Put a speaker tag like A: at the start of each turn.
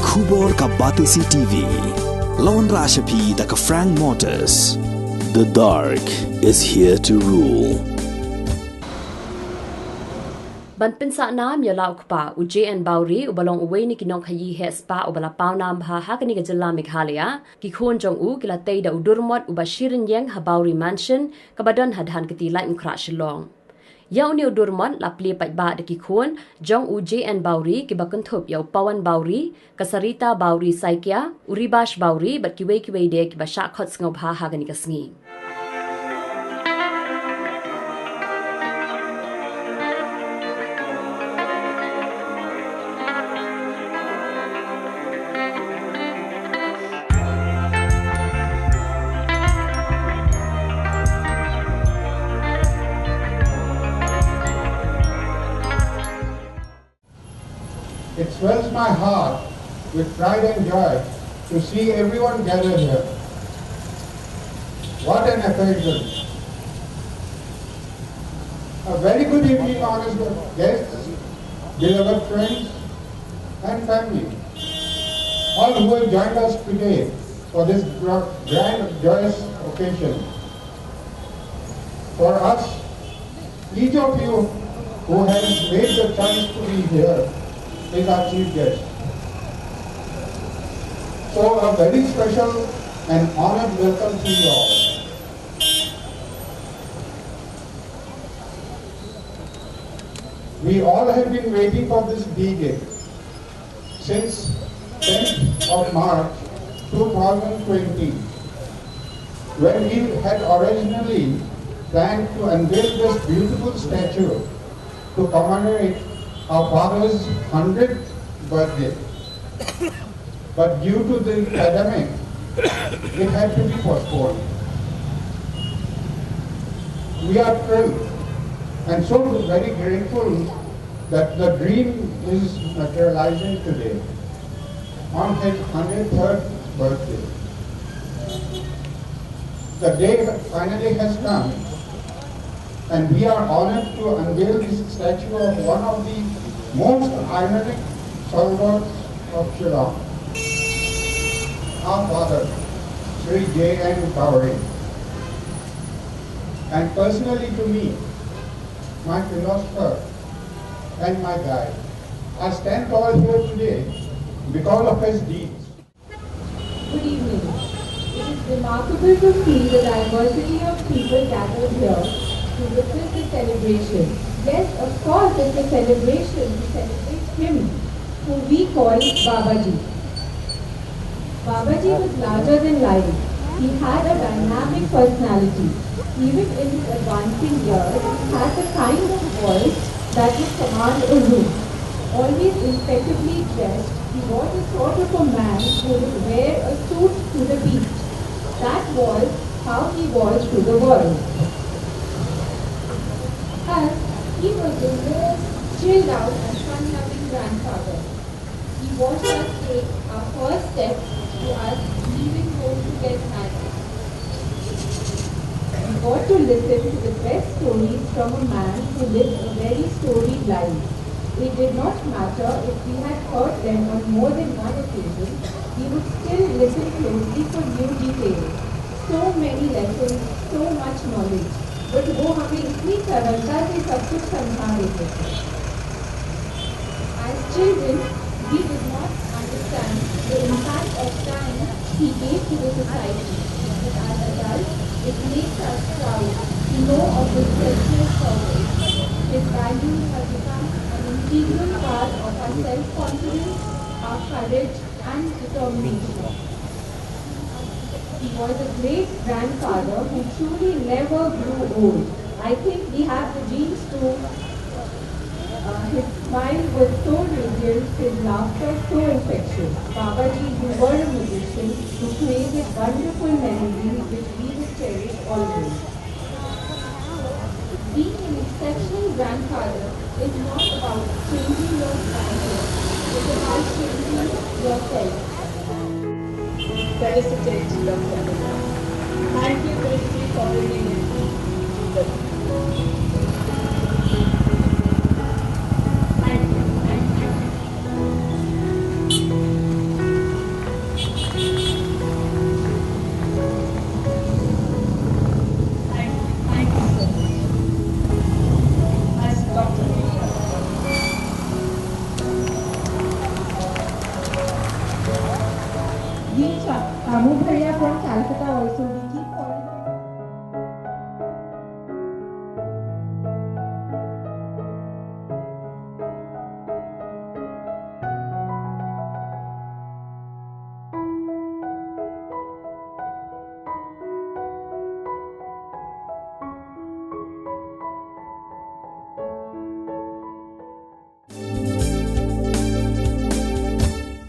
A: Khubor ka Batisi TV. Lawan Rashapi da ka Frank Motors. The dark is here to rule.
B: Ban Pynsahnam ya lauk pa UJN Bawri ubalong uwe ni kinong khayi he spa ubala pawnam bha hakani ka jilla Meghalaya ki Khun jong u kila teida Durmot ubashirin yang ha Bawri mansion kabadon hadhan kiti lai mkra Shillong. Yau ni Durmot la pli pai ba de ki Khun jong UJN Bawri ki bakun thup yau pawan Bawri kasarita Bawri saikya uribash Bawri bat kiwe de ki ba sha khot ngau bha hakani ka sngi.
C: It swells my heart with pride and joy to see everyone gathered here. What an occasion. A very good evening, honorable guests, beloved friends and family, all who have joined us today for this grand joyous occasion. For us, each of you who has made the choice to be here is our chief guest. So a very special and honored welcome to you all. We all have been waiting for this day since 10th of March 2020, when we had originally planned to unveil this beautiful statue to commemorate our father's 100th birthday. But due to the pandemic, it had to be postponed. We are thrilled and so very grateful that the dream is materializing today on his 103rd birthday. The day finally has come, and we are honored to unveil this statue of one of the most iconic stalwarts of Shillong, our father, Sri J.N. Bawri. And personally to me, my philosopher and my guide, I stand tall here today because of his deeds.
D: Good evening. It is remarkable to see the diversity of people gathered here to witness the celebration. Yes, of course, it's a celebration to celebrate him, who we call Babaji. Babaji was larger than life. He had a dynamic personality. Even in his advancing years, he had the kind of voice that would command a room. Always impeccably dressed, he was the sort of a man who would wear a suit to the beach. That was how he was to the world. And he was the most chilled out and fun-loving grandfather. He watched us take our first step to us leaving home to get married. We got to listen to the best stories from a man who lived a very storied life. It did not matter if we had heard them on more than one occasion, we would still listen closely for new details. So many lessons, so much knowledge. But वो हमें इतनी सरलता से सब कुछ समझा देते थे. As children, we did not understand the impact of time he gave to the society. But as adults, it makes us proud to know of his selfless service. His values have become an integral part of our self-confidence, our courage, and determination. He was a great grandfather who truly never grew old. I think we have the genes to. His smile was so radiant, his laughter so infectious. Babaji, you were a musician who created wonderful memories which we will cherish always. Being an exceptional grandfather is not about changing your family, it's about changing yourself.
E: Felicitate Dr. Thank you, Christy, for bringing in